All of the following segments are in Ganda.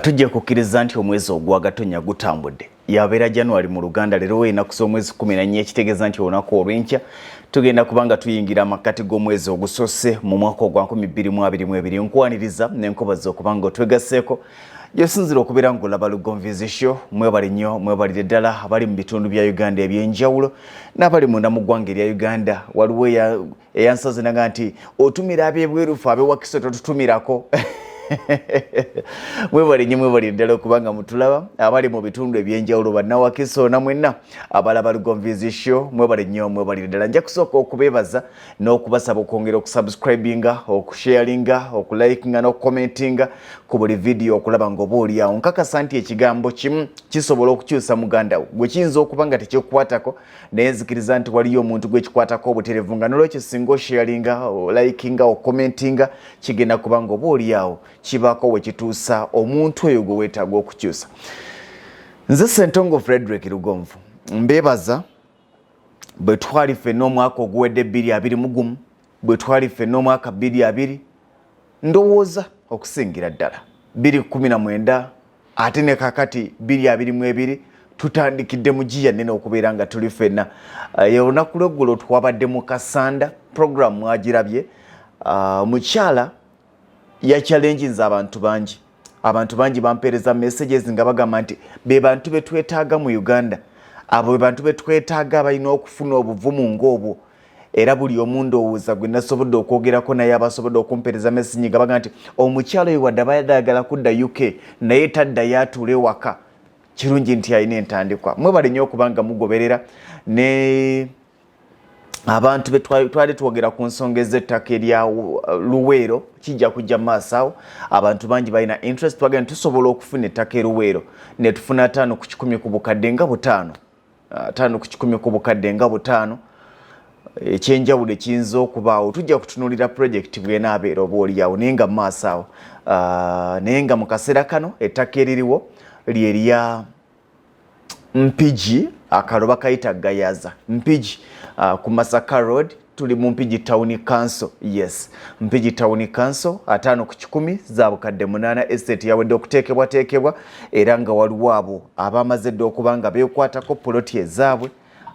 Tujja kukkiriza nti omwezi ogwa Gatonnya gutambudde. Yabeera January mu Luganda leero w'enaku z'omwezi 14 ekitegeeza nti olunaku olw'enkya tugenda kubanga tuyingira makkati g'omwezi ogusoose mu mwaka ogwa 2022 nkwaniriza n'enkobazi okubanga otwegasseeko gyesinzira okubeera ng'olaba Lugonviizi Show. Mwebale nnyo, mwebalire ddala abali mu bitundu bya Uganda eby'enjawulo n'abali munda mu ggwanga erya Uganda. Waliwo eyansazinaga nti otumira ab'ebwerufu ab'ewakiso totutumirako. Mwebale nnyo mwebalire ddala okubanga mutulaba abali mu bitundu ebyenjawulo bannawakiso na mwenna abalaba Lugonviizi Show. Mwebale nnyo mwebalire ddala. Nja kusooka okubeebaza n'okubasaba okwongera okusubscribinga, okusharinga, okulikinga n'okukomentinga ku buli vidiyo okulaba ng'oba oli awo. Nkakasa nti ekigambo kimu kisobola okukyusa muganda wo gwe kiyinza okuba nga tekyekukwatako naye nzikiriza nti waliyo omuntu gwe kikwatako obuterevu nga n'olwekyo singa osharinga, olikinga, okomentinga kigenda kuba ng'oba oli awo kibaako we kituusa omuntu oyo gwe weetaaga okukyusa. Nze Ssentongo Frederick Lugonvu mbeebaza bwe twali ffenna omwaka oguwedde 2021 bwe twali ffenna omwaka 2020 ndowooza okusingira ddala 2019 ate ne kakati 2022 tutandikidde mu giya nnene okubeera nga tuli ffenna. Olunaku lw'eggulo twabadde mu Kasanda program mwagirabye. Mukyala ya challenges abantu bangi bampeereza messages nga bagamba nti be bantu be twetaaga mu Uganda, abo be bantu be twetaaga abalina okufuna obuvumu ng'obwo. Era buli omu ndowooza gwe nasobodde okwogerako naye abasobodde okumpeereza message nga bagamba nti omukyala oyo wadde aba yagala kudda UK naye taddayo atuule ewaka, kirungi nti alina entandikwa. Mwebale nnyo okubanga mugoberera ne abantu be twali twogera ku nsonga ez'ettaka erya Luweero kijja kujja maaso awo. Abantu bangi balina interest twagenda tusobola okufuna ettaka eruweero ne tufuna 5 ku 10 ku bukadde nga 5 5 ku 10 ku bukadde nga 5. Ekyenjawulo ekiyinza okubaawo tujja kutunuulira project bw'enaabeera oba oliawo naye nga maaso awo. Naye nga mu kaseera kano ettaka eririwo lyerya Mpigi akaloba kayita Gayaza Mpigi ku Masaka Road. Tuli mu Mpigi Town Council. Yes, Mpigi Town Council 5 ku 10 za bukadde 8 estate yawedde okuteekebwa era nga waliwo abo abamaze dde okubanga beekwatako poloti ezaabwe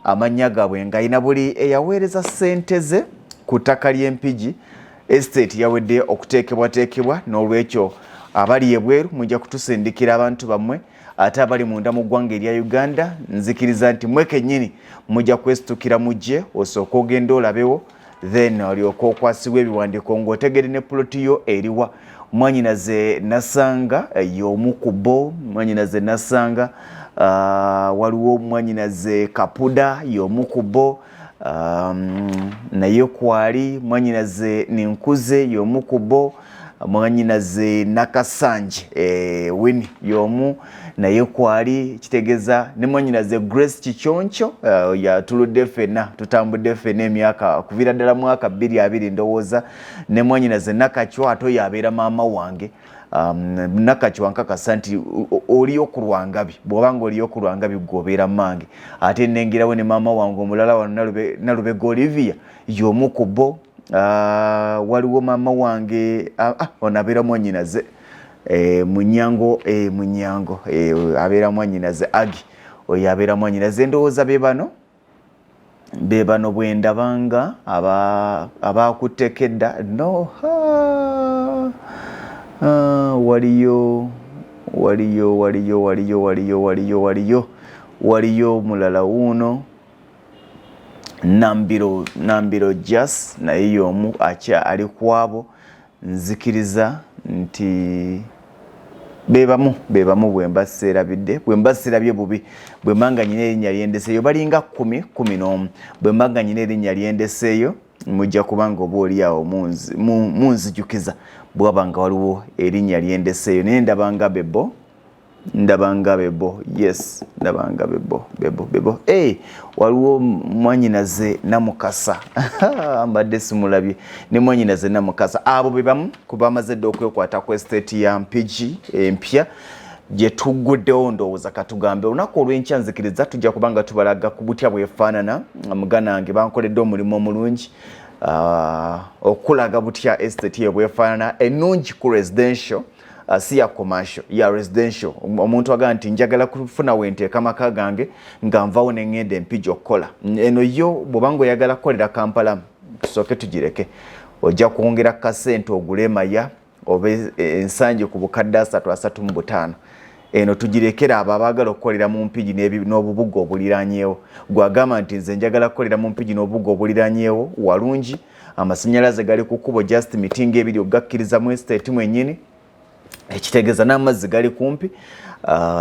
amannya gaabwe nga ayina buli eyaweereza ssente ze ku ttaka ly'Empigi estate yawedde okuteekebwa. N'olwekyo abali ebweru mujja kutusindikira abantu bammwe ate abali munda mu ggwanga erya Uganda nzikiriza nti mwe kennyini mujja kwesitukira mujje osooka ogenda olabewo then olyoka okwasibwa ebiwandiiko ng'otegere ne puloti yo eriwa. Mwanyinaze Nasanga y'omu ku bo, mwanyinaze Nasanga waliwo mwanyinaze Kapuda y'omu ku bo, naye kwali mwanyinaze Ninkuze y'omu ku bo, mwanyinaze Nakasanje Wini y'omu naye kwali kitegeeza ne mwanyinaze Grace Kichoncho yatuludde ffenna tutambudde ffenna emyaka kuviira ddala mwaka 2020 ndowooza. Ne mwanyinaze Nakachwa ate yabeera maama wange. Nakachwa nkakasa nti oliyo ku Lwangabi, bw'obanga oliyo ku Lwangabi gwobeera mmange. Ate nengerawo ne maama wange omulala wano Nalubega Olivia y'omu ku bo. Waliwo maama wange onabeera mwanyinaze Munyango abeera mwanyinaze Agi oyo abeera mwanyinaze. Ndowooza be bano bwe ndabanga abakutekedda no waliyo mulala wuno Nambiro Jas naye y'omu ali kwabo. Nzikiriza nti bebamu bwe mbasirabye bubi bwe mbanga nyina erinnya lyendeseeyo balinga 10-11 bwe mbanga nyina erinnya lyendeseeyo mujja kubanga oba oli awo munzijukiza bwabanga waliwo erinnya lyendeseeyo. Naye ndabanga bebo yes ndabanga bebo waliwo mwanyinaze Namukasa mbadde simulabye ne mwanyinaze Namukasa. Abo bebamu kuba amaze dde okwekwata ku estate ya Mpigi empya gye tugguddewo. Ndowooza katugambe olunaku olw'enkya nzikiriza tujja kubanga tubalaga ku butya bwefaanana. Muganange bankoledde omulimu omulungi okulaga butya estate ye bwefaanana ennungi ku residential si ya commercial ya residential omuntu agamba nti njagala kufuna wente maka gange nga nvawo ne ngende empigi okukola eno yo bwobanga oyagala kukolera Kampala tusooke tugireke ojja kwongera kasente ogule maya oba ensanje ku bukadde 335 eno tugirekera abo abaagala okukolera mu mpigi n'obubuga obuliranyeewo gwagamba nti nze njagala kukolera mu mpigi n'obubuga obuliranyeewo walungi amasannyalaze gali ku kkubo just meeting ebiri ogakkiriza mu estate mwennyini ekitegeeza n'amazzi gali kumpi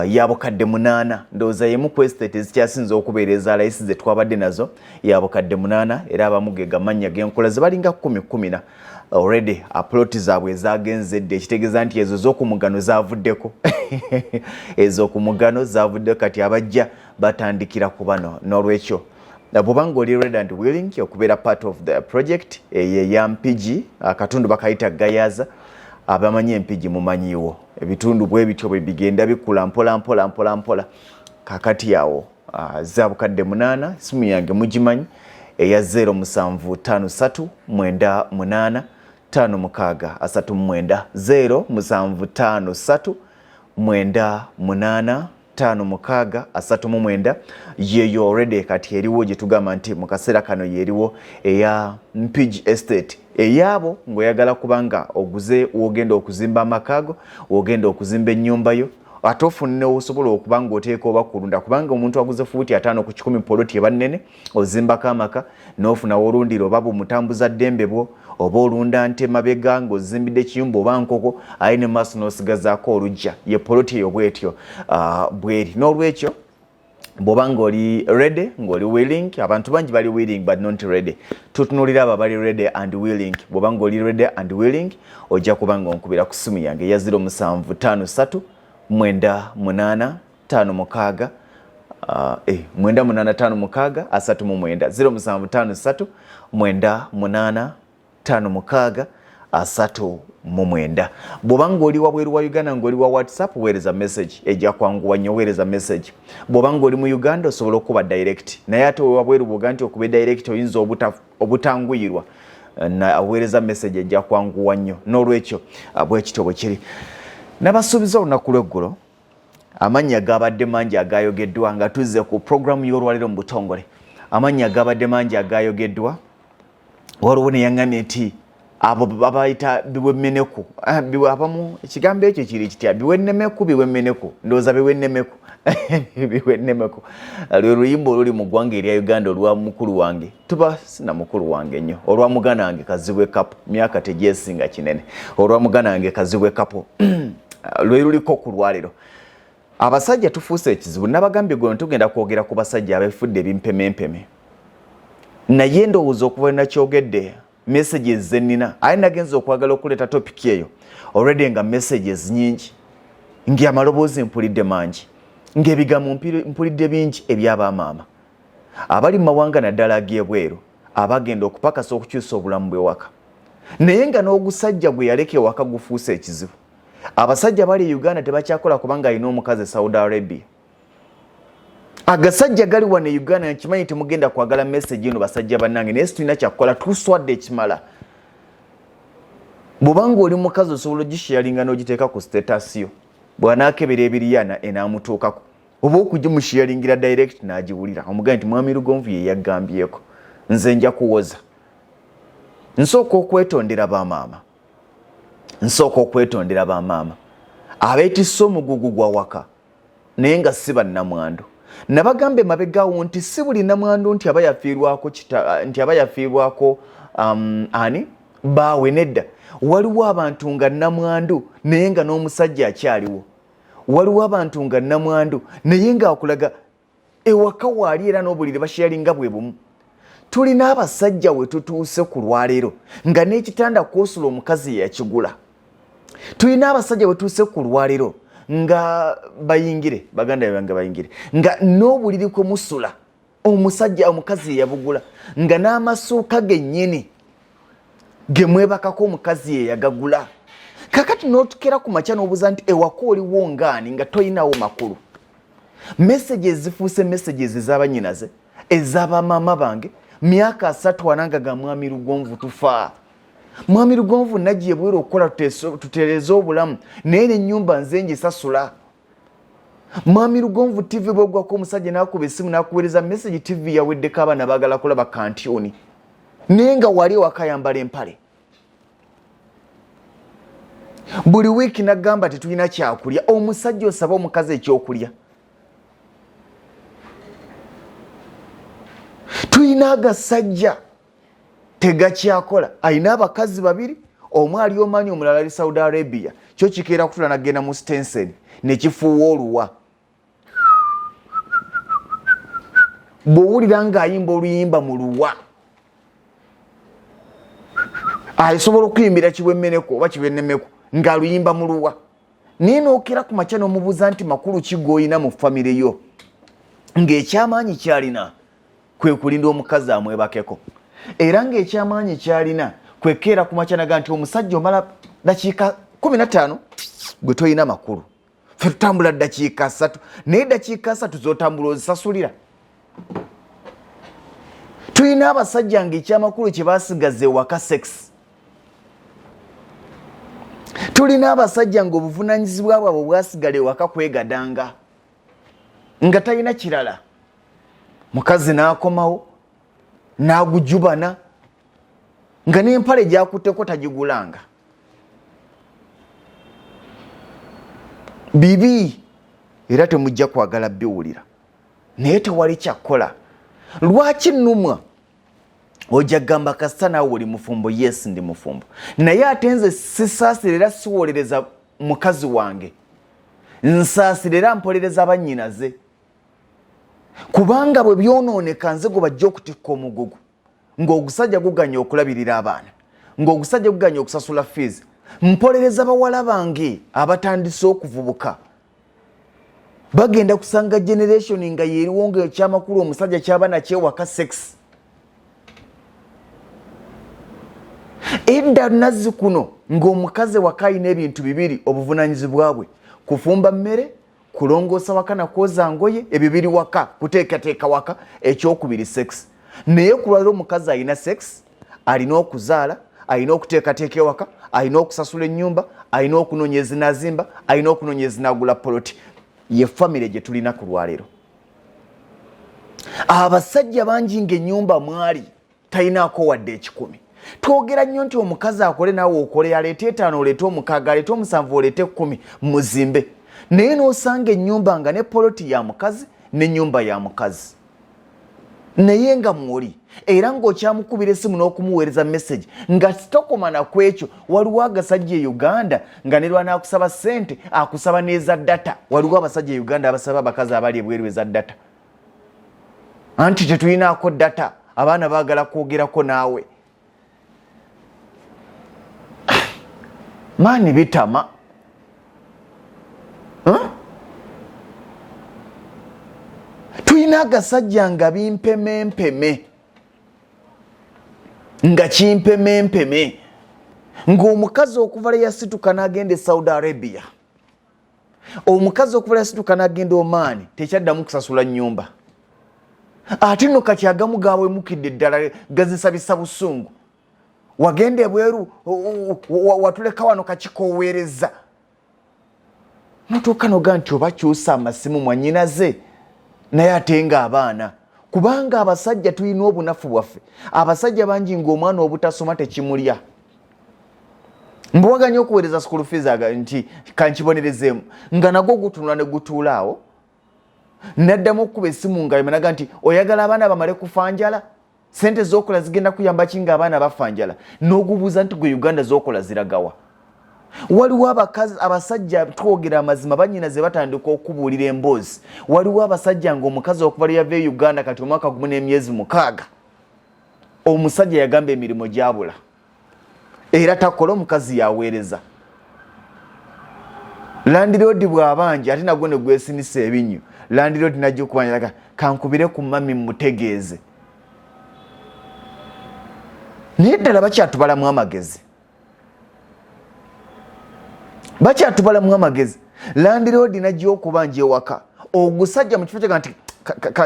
yabukadde 8 ndowooza yemu ku estate ezikyasinza okubeera ezaalayisi ze twabadde nazo yabukadde 8 era abamu ge gamannya g'enkola ze balinga 10 already aploti zaabwe ezagenzedde ekitegeeza nti ezo z'okumugano zavuddeko ez'okumugano zavuddeko kati abajja batandikira ku bano n'olwekyo bwobanga oli ready and willing okubeera part of the project ya mpigi akatundu bakayita gayaza abamanyi empigi mumanyiwo ebitundu bwe bityo bwe bigenda bikula mpola kakati yawo zabukadde 8 simu yange mugimanyi eya 0753 98 56 39 0753 98 56 39 yeyo already kati eriwo gye tugamba nti mu kaseera kano yeriwo eya mpigi estate eyabo ngoyagala kubanga oguze wogenda okuzimba amakago wogenda okuzimba ennyumba yo ate ofunne osobola okubanga oteeka oba kulunda kubanga omuntu aguze fuuti 5 ku 10 poloti eba nnene ozimbako amaka n'ofuna olundiro oba bumutambuza ddembe bwo oba olunda nte mabega ng'ozimbidde ekiyumba oba nkoko aye ne maaso n'osigazaako olujja ye poloti eyo bwetyo bweri n'olwekyo bwobanga oli ready ng'oli willing abantu bangi bali willing but not ready tutunulira abo bali ready and willing bwobanga oli ready and willing ojja kubanga onkubira ku simu yange ya 0753 98 56 98 56 0753 98 56 bwobanga oli wabweru wa Uganda ng'oli wa WhatsApp weereza message ejja kwanguwa nnyo weereza message bwobanga oli mu Uganda osobola okuba direct naye ate wabweru bwoga nti okuba direct oyinza obutanguyirwa na weereza message ejja kwanguwa nnyo n'olwekyo bwekityo bwe kiri nabasuubiza olunaku lw'eggulo amannya gabadde mangi agayogeddwa nga tuzze ku programu y'olwaliro mu butongole amannya gabadde mangi agayogeddwa waliwo ne yaŋŋamye nti abo babayita biwemmeneku abamu ekigambo ekyo kiri kitya biwennemeku biwemmeneku ndowooza biwennemeku biwennemeku lwe luyimba oluli mu ggwanga erya Uganda olwa mukulu wange tuba sina mukulu wange nnyo olwa muganda wange Kazibwe Kapo myaka tegyesinga kinene olwa muganda wange Kazibwe Kapo lwe luliko ku lwaliro abasajja tufuuse ekizibu nabagambye gwe tugenda kwogera ku basajja abafudde ebimpemempeme naye ndowooza okuba nakyogedde messages zenina aye nagenza okwagala okuleeta topic eyo already nga messages nyingi ng'amaloboozi mpulidde mangi ng'ebigambo mpulidde bingi eby'Abaamaama abali mu mawanga naddala ag'ebweru abagenda okupakasa okukyusa obulamu bw'ewaka naye nga n'ogusajja gwe yaleka ewaka gufuuse ekizibu abasajja bali Uganda tebakyakola kubanga alina omukazi Saudi Arabia agasajja gali wano Uganda nkimanyi temugenda kwagala message eno basajja bannange naye situlina kyakukola tuswadde ekimala bwobanga oli mukazi osobola ogisharinga n'ogiteeka ku status yo bw'anaakebera ebiriyana enaamutuukako oba okugimusharingira direct n'agiwulira omugamba nti mwami Lugonvu ye yaggambyeko nze nja kuwoza nsooka okwetondera Baamaama abeetisse omugugu gwa waka naye nga si bannamwandu nabagambe mabegaawo nti si buli namwandu nti aba yafiirwako ani baawe nedda waliwo abantu nga namwandu naye nga n'omusajja akyaliwo waliwo abantu nga namwandu naye nga akulaga ewaka waali era n'obuliri basharinga bwe bumu tulina abasajja we tutuuse ku lwaleero nga n'ekitanda kwosula omukazi yakigula tulina abasajja we tutuuse ku lwaleero nga bayingire baganda bange bayingire nga n'obuliri kwe musula omusajja omukazi yabugula nga n'amasuuka gennyini gemwebakako omukazi ye yagagula kakati n'otukera ku makya n'obuuza nti ewaka oliwo ngaani nga toyinawo makulu messages zifuuse messages ez'abanyinaze ez'abamaama bange myaka 3 ananga ga mwami Lugonvu tufa Mwami Lugonvu nagiye bwera okukola tutereeza obulamu naye n'ennyumba nze ngisasula. Mwami Lugonvu TV bw'ogwako omusajja n'akuba essimu n'akuweereza message TV yaweddeko abaana baagala kulaba kantiyoni naye nga wali wakayambala empale. Buli wiiki n'agamba tetulina kyakulya. Omusajja osaba omukazi ekyokulya. Tulina agasajja tegakyakola. Alina abakazi babiri, omu ali Oman omulala ali Saudi Arabia. Kyo kikeera kutula nagenda mu Stenson ne kifuuwa oluwa. Bw'owulira ng'ayimba oluyimba mu luwa asobola okuyimbira kibwemmeneko oba kibwennemeko ng'aluyimba mu luwa. Naye n'okera ku makya n'omubuuza nti makulu ki g'olina mu famire yo, ng'ekyamaanyi kyalina kwe kulinda omukazi amwebakeko. Era ng'ekyamaanyi kyalina kwe keera ku makya naga nti omusajja omala dakiika 15 gwe toyina makulu. Ffe tutambula dakiika 3 naye dakiika 3 z'otambula ozisasulira. Tulina abasajja ng'ekyamakulu kye baasigaza ewaka sex. Tulina abasajja ng'obuvunaanyizibwa bwabwe bwasigala ewaka kwegadanga nga talina kirala. Mukazi n'akomawo n'agujubana nga n'empale gy'akutteko tagigulanga. Bibi era temujja kwagala biwulira naye tewali kyakkola. Lwaki nnumwa ojja gamba kasita naawe oli mufumbo? Yes ndi mufumbo naye ate nze sisaasira era siwolereza mukazi wange, nsaasira era mpolereza bannyinaze. Kubanga bwe byonooneka nze gwe bajja okutikka omugugu ng'ogusajja guganya okulabirira abaana, ng'ogusajja guganya okusasula fees. Mpolereza bawala bange abatandise okuvubuka bagenda kusanga generation nga yeriwo ng'ekyamakulu omusajja kyaba nakyewaka sex. Edda nazzi kuno ng'omukazi waka alina ebintu bibiri obuvunaanyizibwa bwe: kufumba mmere, kulongoosa waka na kwoza ngoye, ebyo biri waka, kuteekateeka waka, ekyokubiri sex. Naye kulwaliro omukazi alina sex, alina okuzaala, alina okuteekateeka ewaka, alina okusasula ennyumba, alina okunoonya ezinazimba, alina okunoonya ezinagula poloti. Ye famire gye tulina ku lwaleero. Abasajja bangi ng'ennyumba mwali talinaako wadde 10. Twogera nnyo nti omukazi akole naawe okole, aleete 5 oleete 6 aleete 7 oleete 10 muzimbe. Naye n'osanga ennyumba nga ne poloti ya mukazi n'ennyumba ya mukazi naye nga mwoli era ng'okyamukubira essimu n'okumuweereza message nga sitokoma ku ekyo. Waliwo agasajja e Uganda nga ne lwanaakusaba ssente akusaba n'eza data. Waliwo abasajja e Uganda abasaba abakazi abali ebweru eza data, anti tetulinaako data, abaana baagala kwogerako naawe. Maani bitama. Tulina agasajja nga bimpemempeme, nga kimpemempeme, ng'omukazi okuva le yasituka n'agenda e Saudi Arabia, omukazi okuva le yasituka n'agenda Oman tekyaddamu kusasula nnyumba. Ate nno kati agamu gaawemukidde ddala gazisabisa busungu. Wagenda ebweru watuleka wano kakikooweereza. Notuuka noga nti oba kyusa amasimu mwannyinaze naye ate nga abaana. Kubanga abasajja tulina obunafu bwaffe. Abasajja bangi ng'omwana obutasoma tekimulya. Mbwaganya okuweereza school fees nti kankibonerezeemu nga nagwo gutunula ne gutuulaawo. Naddamu okuba essimu nga yemanaga nti oyagala abaana bamale kufa njala, sente z'okola zigenda kuyamba ki ng'abaana bafa njala? N'ogubuuza nti gwe Uganda z'okola ziragawa? Waliwo abasajja twogera amazima bannyinaze batandika okubuulira emboozi. Waliwo abasajja ng'omukazi okuva lwe yava e Uganda kati omwaka gumu n'emyezi 6 omusajja yagamba emirimu gyabula era takola, omukazi yaweereza. Landiroodi bw'abanja ate nagwo ne gwesinisa ebinnyo. Landiroodi najja okubanja kankubire ku mami mutegeeze. Naye ddala bakyatubalamu amagezi, bakyatubalamu amagezi. Landiroodi najja okubanja ewaka, ogusajja mu kifo kye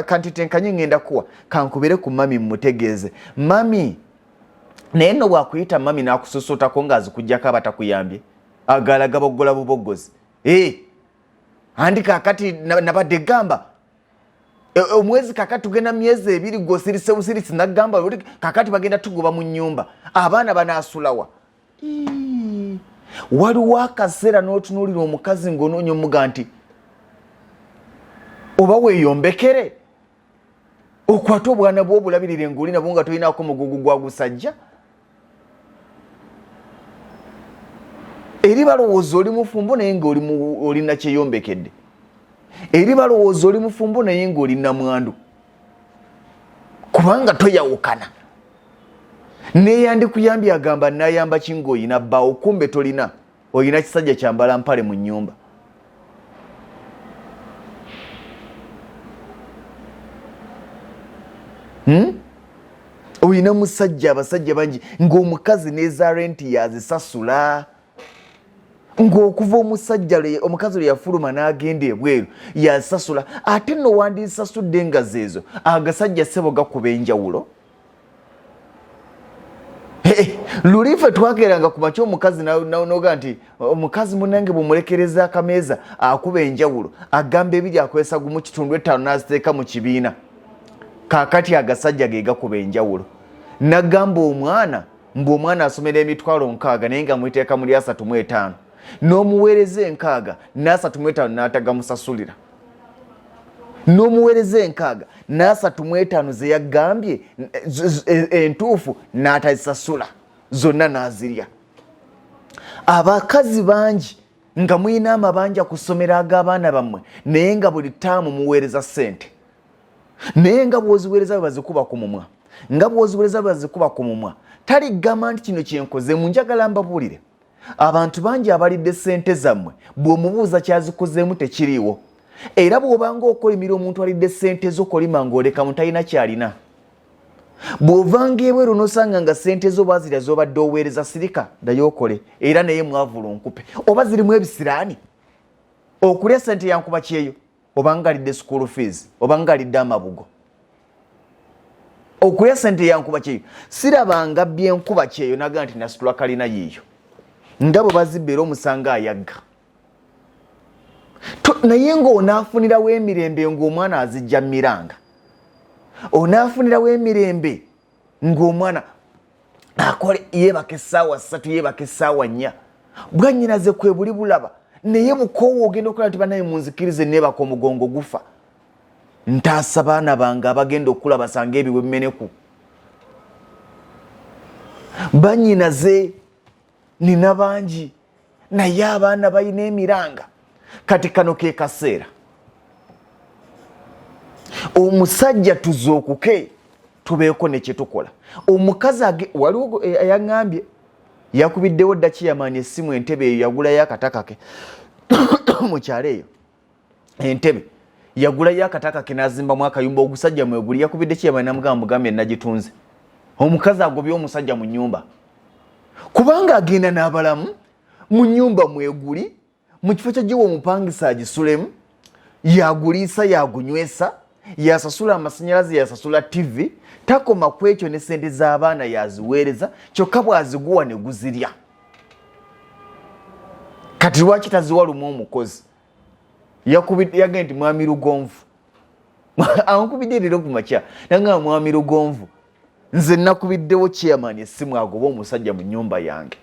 kanti tenkanye ngenda kuwa kankubire ku mami mutegeeze. Mami naye nno bwakuyita mami n'akususutako ng'azikujjako abatakuyambye agalaga boggola buboggozi andi kakati nabadde gamba omwezi kakati tugenda myezi 2 gosirise busirisi nagamba kakati bagenda tugoba mu nnyumba abaana banaasulawa waliwo akaseera n'otunuulira omukazi ng'onoonya omuga nti oba weeyombekere okwata obwana bw'obulabirire ng'oli nabwo nga tolinaako omugugu gwa gusajja eri balowooza oli mufumbo naye ng'oli nakyeyombekedde eri balowooza oli mufumbo naye ng'oli namwandu kubanga toyawukana neyandikuyambye agamba nayamba kinga oyina bbaawo kumbe tolina oyina kisajja kyambala mpale mu nnyumba oyina musajja abasajja bangi ng'omukazi n'eza renti yazisasula ng'okuva omukazi lwe yafuluma n'agenda ebweru yazisasula ate nno wandisasudde nga zeezo agasajja ssebo gakuba enjawulo lulife twageranga ku makya omukazi noga nti omukazi munange bumulekereza akameeza akuba enjawulo agamba ebiri akwesa gumu kitundu 5 n'aziteeka mu kibiina kakati agasajja ge gakuba enjawulo nagamba omwana omwana asomera emitwalo 6 naye nga mwiteeka muli 35 n'omuweereza 6 n'35 n'atagamusasulira n'omuweereza 6 n'35 ze yagambye entuufu n'atazisasula zonna n'azirya abakazi bangi nga muyina amabanja ku ssomero ag'abaana bammwe naye nga buli ttaamu muweereza ssente naye nga bw'oziweereza bazikuba ku mumwa nga bw'oziweereza bazikuba ku mumwa taligamba nti kino kyenkoze munjagala mbabuulire abantu bangi abalidde ssente zammwe bw'omubuuza kyazikozeemu tekiriiwo era bw'obanga okolimira omuntu alidde ssente z'okolima ng'oleka mutalina kyalina bw'ovanga ebweru n'osanga nga ssente zo bazirya z'obadde oweereza sirika ddayo okole era naye mwavula onkupe oba zirimu ebisiraani okulya ssente yankuba kyeyo obanga alidde school fees obanga alidde amabugo okulya ssente yankuba kyeyo sirabanga byenkuba kyeyo naga nti nasitula kalina yiiyo nga bwe bazibbeera omusanga ayagga naye ng'onaafunirawo emirembe ng'omwana azijja miranga onaafunirawo emirembe ng'omwana akole yeebaka essaawa 3 yeebaka essaawa 4 bwannyinaze kwe buli bulaba naye bukoowa ogenda okola nti banaye munzikirize neebaka omugongo gufa ntaasa baana bange abagenda okula basanga ebiwe mmeneku bannyinaze nina bangi naye abaana balina emiranga kati kano ke kaseera omusajja tuzookuke tubeeko ne kye tukola omukazi waliwo yaŋŋambye yakubiddewo dda kiyamaani essimu entebe eyo yagulayo akataka ke mu kyalo eyo entebe yagulayo akataka ke n'azimbamu akayumba ogusajja mweguli yakubidde kiyamaani namugamba mugambye nagitunze omukazi agobye omusajja mu nnyumba kubanga agenda n'abalamu mu nnyumba mweguli mu kifo kyagiwa omupangisa agisulemu yaguliisa yagunywesa yasasula amasanyalaze yasasula TV takoma ku ekyo ne ssente z'abaana yaziweereza kyokka bw'aziguwa ne guzirya kati lwaki taziwa lumu omukozi yagenda nti mwami Lugonvu ankubidde leero ku makya nagamba mwami Lugonvu nze nakubiddewo chairman essimu agoba omusajja mu nnyumba yange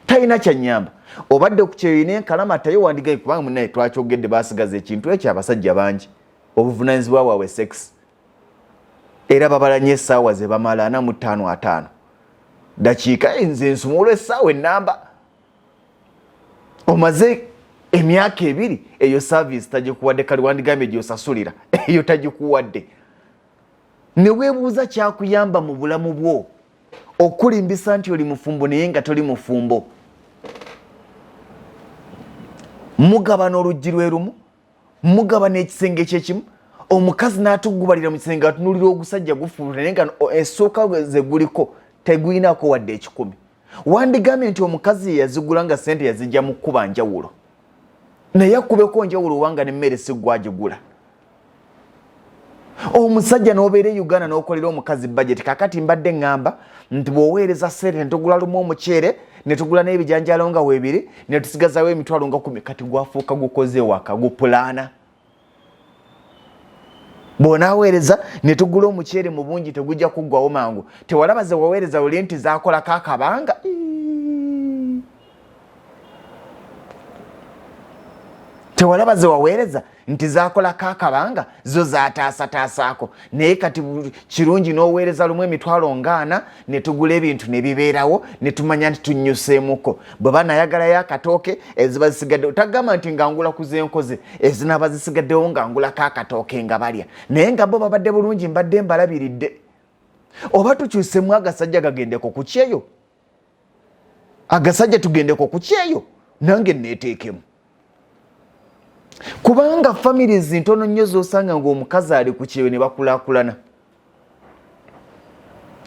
talina kyanyamba obadde ku kyeyoyina enkalamata yo wandigaye kubanga munaye twakyogedde basigaza ekintu ekyo abasajja bangi obuvunanyizibwa bwabwe sex era babalanye essaawa ze bamala 45 dakiika nze nsumula essaawa ennamba omaze emyaka 2 eyo service tagikuwadde kali wandigambye gy'osasulira eyo tagikuwadde ne weebuuza kyakuyamba mu bulamu bwo okulimbisa nti oli mufumbo naye nga toli mufumbo mugabana oluggi lwe lumu mugabana ekisenge kyekimu omukazi n'atugubalira mu kisenge atunulira ogusajja gufuula naye nga esooka ze guliko teguyinako wadde 10 wandigambye nti omukazi yazigula nga ssente yazijja mu kkuba njawulo naye akubeko njawulo wanga n'emmere si gwagigula Omusajja n'obeera Uganda n'okolera omukazi budget. Kakati mbadde ngamba nti bw'oweereza ssente ne tugula lumu omuceere ne tugula n'ebijanjaalo nga weebiri ne tusigazawo emitwalo nga 10 kati gwafuuka gukoze waka gupulaana. Bw'onaaweereza ne tugula omuceere mu bungi tegujja kuggwawo mangu. Tewalaba ze waweereza oli nti zaakolako akabanga. Tewalaba ze waweereza nti zaakolako akabanga zo zaataasataasaako. Naye kati kirungi n'oweereza lumu emitwalo ng'ana ne tugula ebintu ne bibeerawo ne tumanya nti tunnyuseemuko. Bwe banayagalayo akatooke eziba zisigadde otagamba nti ngangula ku zenkoze ezinaaba zisigaddewo ngangulako akatooke nga balya. Naye nga bo babadde bulungi mbadde mbalabiridde. Oba tukyusemu agasajja gagendeko ku kyeyo. Agasajja tugendeko ku kyeyo nange neeteekemu. Kubanga families ntono nnyo z'osanga ng'omukazi ali ku kyeyo ne bakulaakulana.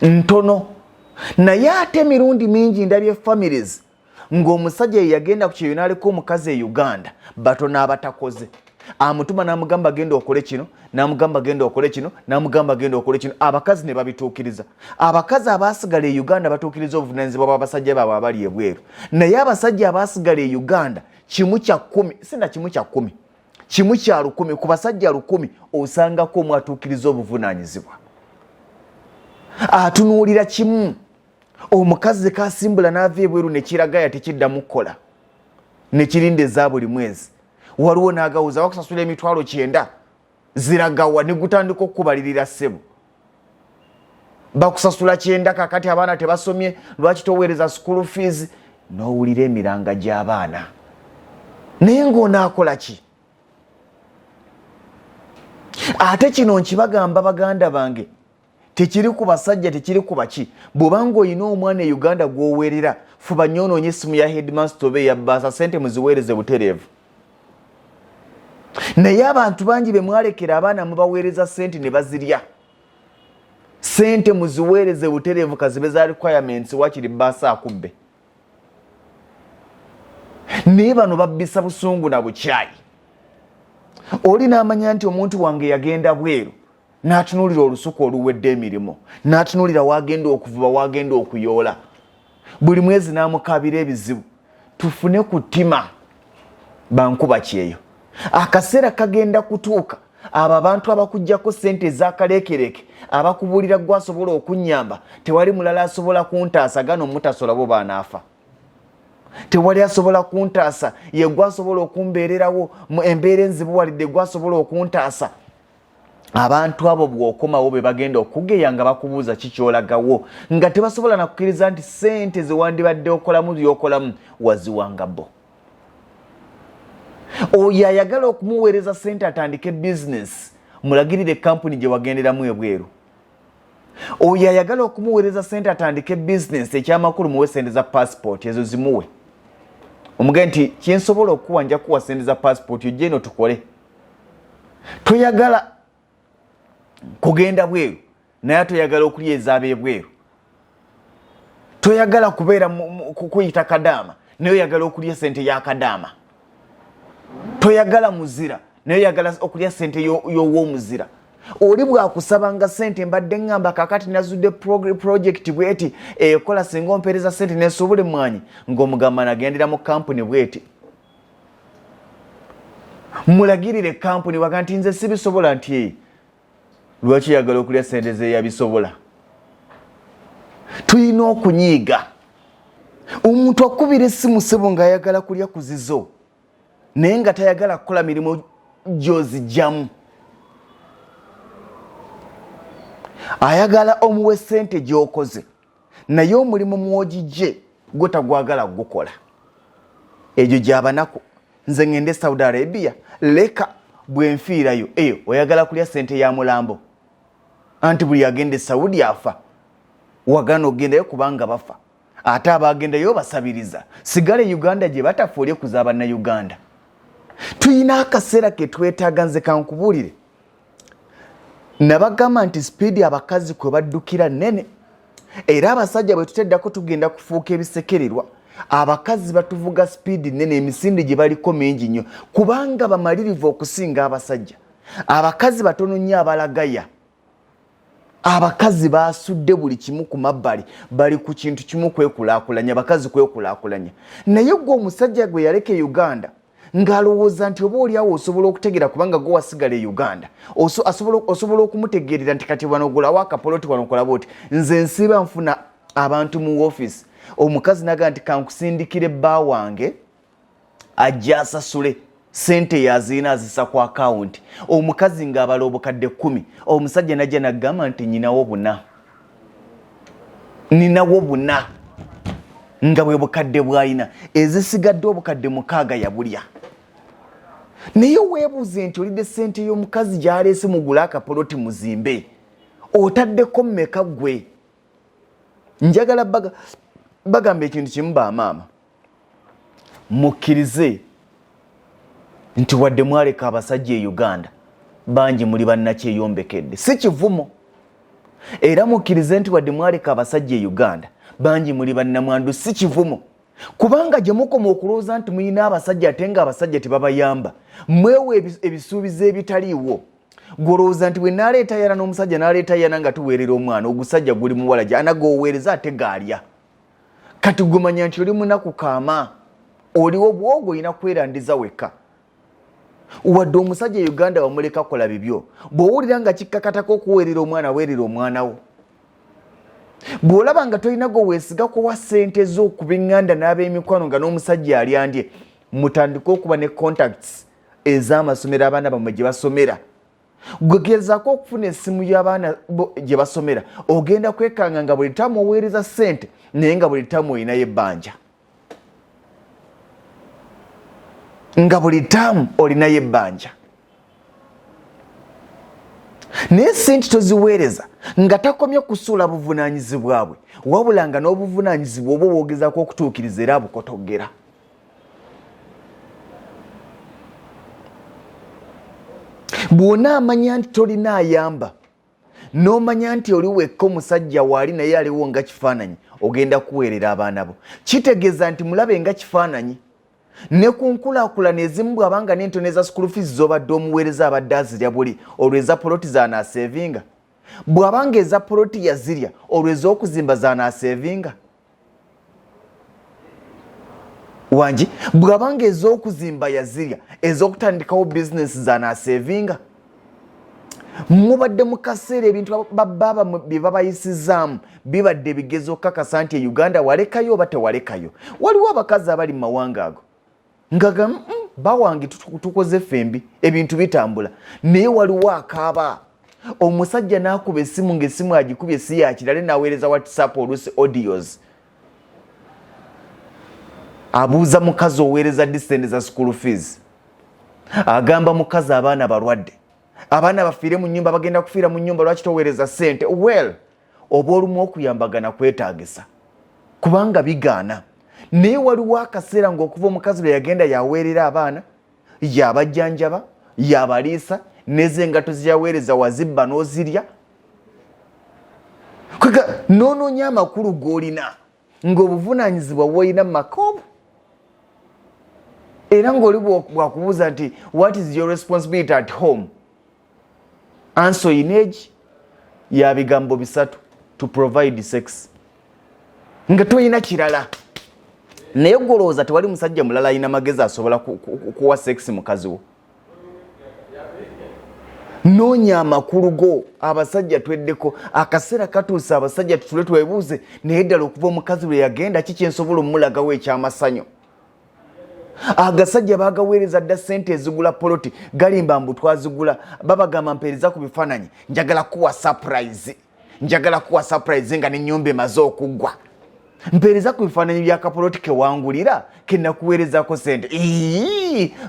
Ntono. Naye ate emirundi mingi ndabye families ng'omusajja ye yagenda ku kyeyo n'aleka omukazi e Uganda batono abatakoze. Amutuma n'amugamba agenda okole kino, n'amugamba agenda okole kino, n'amugamba agenda okole kino. Abakazi ne babituukiriza. Abakazi abaasigala e Uganda batuukiriza obuvunaanyizibwa bw'abasajja baabwe abali ebweru. Naye abasajja abaasigala e Uganda kimu kya 10, sinda kimu kya 10. Kimu kya 10 ku basajja 100 osangako omu atuukiriza obuvunaanyizibwa. Atunuulira kimu. Omukazi kasimbula n'ava ebweru ne kiraga tekiddamu kukola. Ne kirinda eza buli mwezi. Waliwo n'agawuza wakusasula emitwalo 9 ziragawa ne gutandika okubalirira ssebo. Bakusasula 9 kakati abaana tebasomye lwaki toweereza school fees n'owulira emiranga gy'abaana. Naye ng'onaakola ki? Ate kino nkibagamba baganda bange tekiri ku basajja tekiri ku baki. Bw'obanga olina omwana e Uganda gw'oweerera fuba nnyo onoonye essimu ya headmaster oba eya bbaasa ssente muziweereze butereevu. Naye abantu bangi be mwalekera abaana mubaweereza ssente ne bazirya. Ssente muziweereze butereevu kazibe za requirements wakiri bbaasa akubbe. Naye bano babbisa busungu na bukyayi. Oli n'amanya nti omuntu wange yagenda bweru n'atunuulira olusuku oluwedde emirimu, n'atunuulira wagenda okuvuba wagenda okuyoola. Buli mwezi n'amukabira ebizibu. Tufune ku ttima bankuba kyeyo. Akaseera kagenda kutuuka abo abantu abakuggyako ssente ez'akaleekereke abakubuulira gwasobola okunnyamba tewali mulala asobola kuntaasa gano mutasola bo baanaafa. Tewali asobola kuntaasa ye gwasobola okumbeererawo mu embeera enzibu walidde gwasobola okuntaasa. Abantu abo bw'okomawo be bagenda okugeya nga bakubuuza kikyolagawo nga tebasobola nakukkiriza nti ssente ze wandibadde okolamu by'okolamu waziwanga bo. Oyo ayagala okumuweereza ssente atandike bizinesi mulagirire kampuni gye wagenderamu ebweru. Oyo ayagala okumuweereza ssente atandike bizinesi ekyamakulu muwe ssente za passport ezo zimuwe. Omugende nti kinsobola okuwa nja kuwa ssente za passport ojje eno tukole. Toyagala kugenda bweru naye toyagala okulya ez'abeebweru. Toyagala kubeera kuyita kadaama naye oyagala okulya ssente ya kadaama. Toyagala muzira naye oyagala okulya ssente y'ow'omuzira. Oli bwakusabanga ssente mbadde ngamba kakati nazudde project bweti ekola singa ompeereza ssente nesobole mwanyi ng'omugamba nagendera mu kampuni bweti. Mulagirire kampuni waga nti nze sibisobola nti lwaki yagala okulya ssente ze yabisobola. Tulina okunyiiga. Omuntu akubira essimu ssebo ng'ayagala kulya ku zizo naye nga tayagala kukola mirimu gy'ozigyamu. Ayagala omuwe ssente gy'okoze naye omulimu mwogijje gwe tagwagala gukola. Egyo gy'abanaku. Nze ngende Saudi Arabia leka bwe nfiirayo eyo oyagala kulya ssente ya mulambo. Anti buli agende Saudi afa. Wagana ogendayo kubanga bafa. Ate abagendayo basabiriza. Sigale Uganda gye batafuulye kuzaaba na Uganda. Tuyina akaseera ke twetaaga nze kankubuulire. Nabagamba nti speedi abakazi kwe baddukira nnene. Era abasajja bwe tuteddako tugenda kufuuka ebisekererwa. Abakazi batuvuga speedi nnene emisinde gye baliko mingi nnyo kubanga bamalirivu okusinga abasajja. abakazi batono nnyo abalagaya abakazi basudde buli kimu ku mabbali bali ku kintu kimu kwekulaakulanya abakazi kwekulaakulanya naye gwe omusajja gwe yaleka e Uganda ng'alowooza nti oba oliawo osobola okutegeera kubanga gwe wasigala e Uganda osobola okumutegeerera nti kati wano ogulawo akapoloti wano okolaba oti nze nsiba nfuna abantu mu woofiisi omukazi naga nti kankusindikire bba wange ajja asasule sente yazina azisa ku akawunti omukazi ng'abala obukadde 10 omusajja najja nagamba nti ninawo buna nga bwe bukadde bwayina ezisigadde obukadde 6 yabulya naye weebuuze nti olidde sente y'omukazi gy'aleese mugula akapoloti muzimbe otaddeko mmeka gwe njagala bagamba ekintu kimu bamaama mukkirize nti wadde mwaleka abasajja e Uganda bangi muli bannakyeyombekedde si kivumo era mukkirize nti wadde mwaleka abasajja e Uganda bangi muli bannamwandu si kivumo kubanga gye mukoma okulowooza nti muyina abasajja ate nga abasajja tebabayamba mwewe ebisuubizo ebitaliiwo golowooza nti bwe naleeta yana n'omusajja naleeta yana nga tuweerera omwana ogusajja guli muwala gyana gooweereza ate gaalya kati gumanya nti oli munaku kaama oliwo bwogo olina kwerandiza wekka wadde omusajja e Uganda wamuleka kola bibyo bw'owulira nga kikkakatako okuweerera omwana weerera omwana wo bw'olaba nga tolina gwe weesiga kuwa ssente z'okubinganda n'ab'emikwano nga n'omusajja alyandye mutandike okuba ne contacts ez'amasomero abaana bammwe gye basomera gwe gezaako okufuna essimu y'abaana gye basomera ogenda kwekanga nga buli ttaamu oweereza ssente naye nga buli ttaamu olinayo ebbanja naye sente toziweereza nga takomye kusuula buvunaanyizibwa bwe wabula nga n'obuvunaanyizibwa obwo bwogezaako okutuukiriza era bukotogera bw'ona amanya nti tolina ayamba n'omanya nti oli wekka omusajja waali naye aliwo nga kifaananyi ogenda kuweerera abaana bo kitegeeza nti mulabe nga kifaananyi ne ku nkulaakulana ezimu bw'abanga n'entono eza school fees z'obadde omuweereza abadde azirya buli olwo eza poloti zaanaaseevinga bw'abanga eza poloti yazirya olwo ez'okuzimba zaanaaseevinga wangi bw'abanga ez'okuzimba yazirya ez'okutandikawo bizinesi zaanaaseevinga mubadde mu kaseera ebintu bababa bye babayisizaamu bibadde bigezo okukakasa nti e Uganda walekayo oba tewalekayo waliwo abakazi abali mu mawanga ago ngaga bawange tukoze fembi ebintu bitambula naye waliwo akaaba omusajja n'akuba essimu ng'essimu agikubye si yakirale n'aweereza WhatsApp oluusi audios abuuza mukazi oweereza disende za school fees agamba mukazi abaana balwadde abaana bafiire mu nnyumba bagenda kufiira mu nnyumba lwaki toweereza ssente well oba olumu okuyambagana kwetaagisa kubanga bigaana naye waliwo akaseera ng'okuva omukazi lwe yagenda yaweerera abaana yabajjanjaba yabaliisa n'ezengato ziyaweereza wazibba n'ozirya noonoonya amakulu g'olina ng'obuvunaanyizibwa bw'olina mu makoobu era ng'oli bwakubuuza nti what is your responsibility at home answer in age ya bigambo 3 to provide sex nga toyina kirala naye golowooza tewali musajja mulala alina magezi asobola kuwa sex mukazi wo noonya amakulu go abasajja tweddeko akaseera katuuse abasajja tutule twebuuze naye ddala okuva omukazi lwe yagenda kiki ensobola omulagawo ekyamasanyo agasajja bagaweereza dda ssente ezigula poloti galimba mbu twazigula babagamba mpeereza ku bifaananyi njagala kuwa surprise nga n'ennyumba emaze okuggwa mpeereza ku bifaananyi byakapoloti kewangulira kenakuweerezako ssente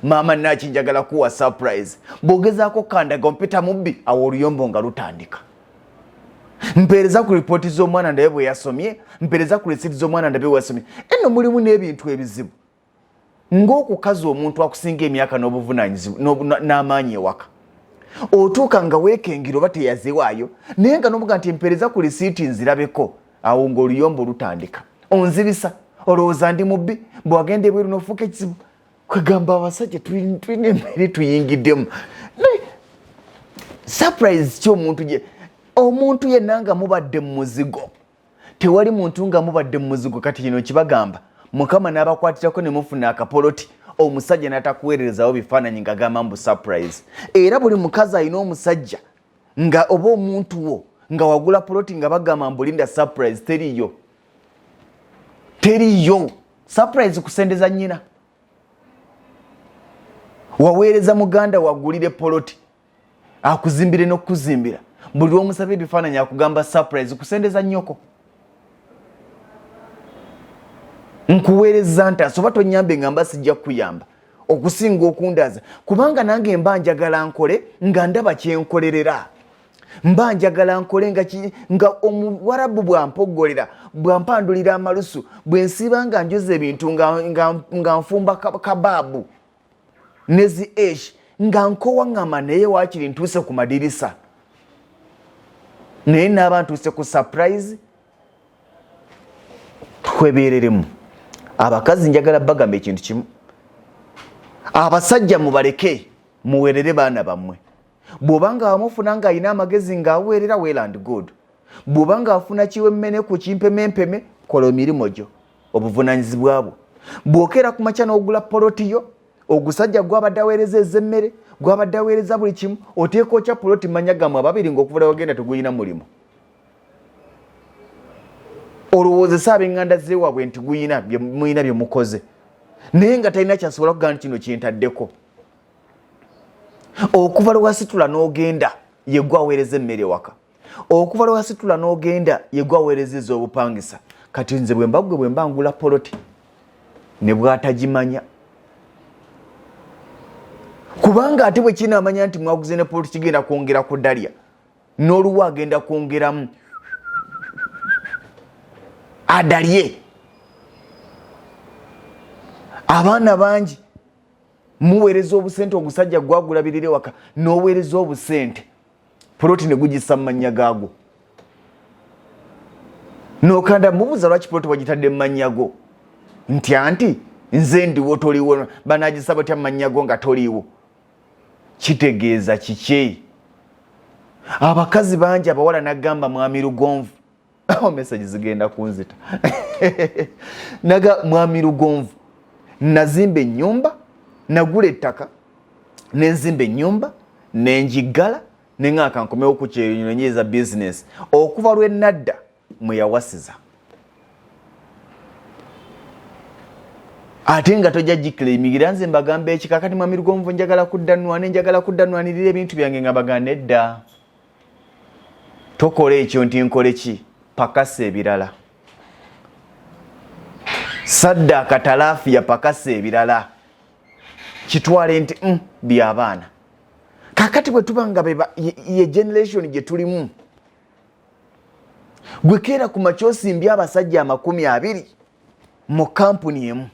maama naki njagala kuwa surprise bw'ogezaako kandaga ompita mubbi awo oluyombo nga lutandika mpeereza ku lipooti z'omwana ndabe bwe yasomye mpeereza ku lisiti z'omwana ndabe bwe yasomye eno mulimu n'ebintu ebizibu ng'okukaza omuntu akusinga emyaka n'obuvunaanyizibwa n'amaanyi ewaka otuuka nga weekengira oba teyaziwaayo naye nga n'omuga nti mpeereza ku lisiiti nzirabeko awo ng'oluyombo lutandika onzibisa olowooza ndi mubbi bw'agenda ebweru n'ofuuka ekizibu kwegamba abasajja tulina emmere tuyingiddemu surprise kyo omuntu yenna nga mubadde mu muzigo. Tewali muntu nga mubadde mu muzigo kati kino kibagamba. Mukama n'abakwatirako ne mufuna akapoloti. Omusajja n'atakuweerezawo bifaananyi nga gamba mbu surprise. Era buli mukazi alina omusajja nga oba omuntu wo nga wagula poloti nga bagamba mbu linda surprise teriyo. Teriyo. Surprise kusendeza nnyina. Waweereza muganda wagulire poloti. Akuzimbire n'okuzimbira. Buli omusabye bifaananyi akugamba surprise kusendeza nnyoko. Nkuweereza nti asoba tonyambe ngamba sijja kuyamba okusinga okundaza kubanga nange mba njagala nkole nga ndaba kyenkolerera. Mba njagala nkole nga omuwarabu bwampoggolera bwampandulira amalusu bwensiba nga njoza ebintu nga nfumba kababu nezi esh nga nkowa ngama naye waakiri ntuuse ku madirisa naye naaba ntuuse ku surprise. Twebeereremu. Abakazi njagala bagamba ekintu kimu. Abasajja mubaleke muweerere baana bammwe. Bw'obanga wamufuna nga alina amagezi ng'aweerera well and good. Bw'obanga afuna kiwe mmene ku kimpemempeme kola emirimu gyo obuvunaanyizibwa bwo. Bw'okeera ku makya n'ogula poloti yo ogusajja gw'abadde aweereza ez'emmere gw'abadde aweereza buli kimu oteeka okya poloti manya gammwe ababiri ng'okuva wagenda tegulina mulimu. Olowoozesa ab'eŋŋanda z'ewaabwe nti muyina bye mukoze naye nga talina kyasobola kugamba kino kyentaddeko. Okuva lwe wasitula n'ogenda ye gwe aweereza emmere waka. Okuva lwe wasitula n'ogenda ye gwe aweereza ez'obupangisa. Kati nze bwe mba ngula poloti ne bw'atagimanya. Kubanga ate bwe kinaamanya nti mwaguze ne poloti kigenda kwongera ku ddalya n'oluwa agenda kwongeramu adalye. Abaana bangi muweereza obusente ogusajja gwagulabirire waka n'oweereza obusente poloti ne gugisa mu mannya gaagwo. N'okanda mubuuza lwaki poloti wagitadde mu mannya go nti anti nze ndiwo toliwo banagisaba otya mu mannya go nga toliwo. Kitegeeza kiki? Abakazi bangi abawala nagamba mwami Lugonvu. Message zigenda kunzita. Naga mwami Lugonvu. Nazimba ennyumba, nagula ettaka, nenzimba ennyumba, nenjigala, neng'aka nkomewo ku kyenyonyeeza business. Okuva lwe nadda mwe yawasiza. Ate nga tojja giclaimigira nze mbagamba ekikakati mwami Lugonvu njagala kuddanwanirira ebintu byange nga baganda edda. Tokola ekyo nti nkole ki? Pakasa ebirala. Saddaaka talaafiya pakasa ebirala. Kitwale nti by'abaana. Kakati bwe tuba nga ye generation gye tulimu. Gwe keera ku makya osimbye abasajja 20 mu kampuni emu.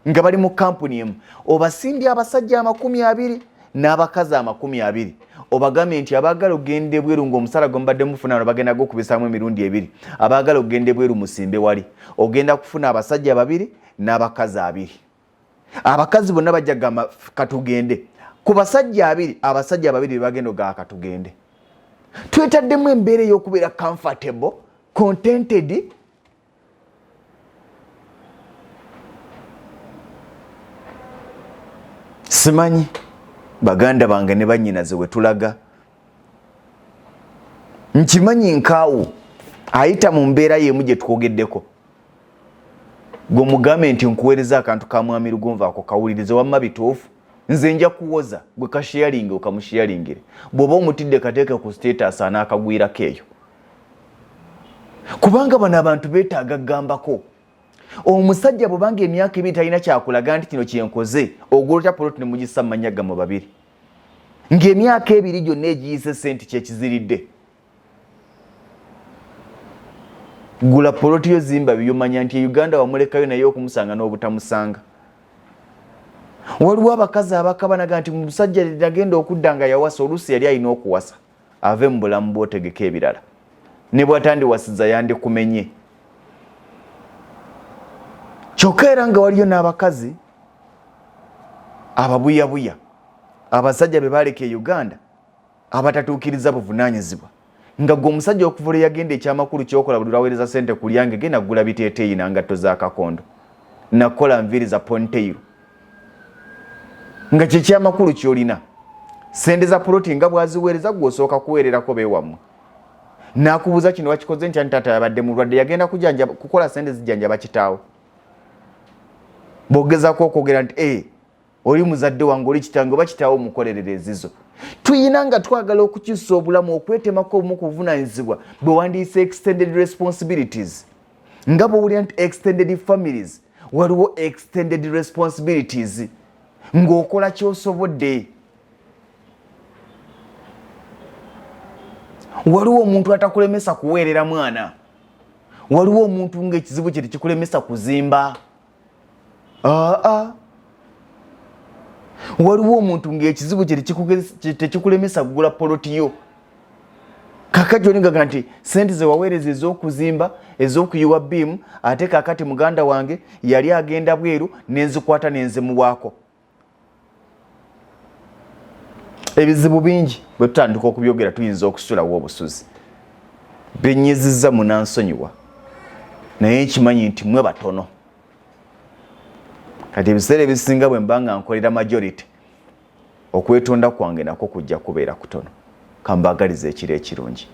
Nga bali mu kampuni emu. Obasimbye abasajja 20 n'abakazi 20. Obagambe nti abaagala okugenda ebweru ng'omusala gwe mbadde mufuna bagenda gw'okubisaamu emirundi 2. Abaagala okugenda ebweru musimbe wali. Ogenda kufuna abasajja 2 n'abakazi 2. Abakazi bonna bajja gamba katugende. Ku basajja 2, abasajja 2 bagenda ogaa katugende. Twetaddemu embeera ey'okubeera comfortable, contented. Simanyi baganda bange ne bannyinaze we tulaga. Nkimanyi nkaawo ayita mu mbeera y'emu gye twogeddeko. Gwe mugambe nti nkuweereza akantu ka mwami Lugonvu ako kawulirize wamma bituufu. Nze nja kuwoza gwe kasharinge okamusharingire. Bw'oba omutidde kateeke ku status anaakagwirako eyo. Kubanga bano abantu beetaaga gambako. Omusajja bw'obanga emyaka 2 talina kyakulaga nti kino kyenkoze ogolota poloti ne mugisa mu mannya gammwe 2. Ng'emyaka 2 gyonna egiyise sente kyekiziridde. Gula poloti yo zimba by'omanya nti Uganda wamulekayo naye okumusanga n'obutamusanga. Waliwo abakazi abakabanaga nti musajja yagenda okudda nga yawasa oluusi yali alina okuwasa ave mu bulamu bw'otegeka ebirala. Ne bw'atandiwasiza yandikumenye. Kyokka era nga waliyo n'abakazi ababuyabuya abasajja be baleka e Uganda abatatuukiriza buvunaanyizibwa nga gwe omusajja okuvula yagenda ekyamakulu kyokola buli lwaweereza ssente ku lyange genda kugula biteeteeyi nangatto za kakondo nakola nviiri za ponteiro nga kyekyamakulu kyolina sente za puloti nga bwaziweereza gw'osooka kuweererako beewammwe nakubuuza kino wakikoze ntya ntaata yabadde mulwadde yagenda kukola sente zijjanjaba kitaawo bw'ogezaako okwogera nti oli muzadde wange oli kitange oba kitaawo mukolerera ezizo tuyina nga twagala okukyusa obulamu okwetemako obumu ku buvunaanyizibwa bwe wandiise extended responsibilities nga bw'owulira nti extended families waliwo extended responsibilities ng'okola ky'osobodde. Waliwo omuntu atakulemesa kuweerera mwana, waliwo omuntu ng'ekizibu kye tekikulemesa kuzimba, waliwo omuntu ng'ekizibu kye tekikulemesa kugula polotiyo. Kakati olingaga nti sente ze waweereza ez'okuzimba ez'okuyiwa biimu ate kakati muganda wange yali agenda bweru nenzikwata nenzimuwaako. Ebizibu bingi bwe tutandika okubyogera tuyinza okusulawo obusuzi. Benyezizza munansonyiwa naye nkimanyi nti mwe batono. Kati ebiseera ebisinga bwe mba nga nkolera majority okwetonda kwange nako kujja kubeera kutono. Kambagaliza ekiro ekirungi.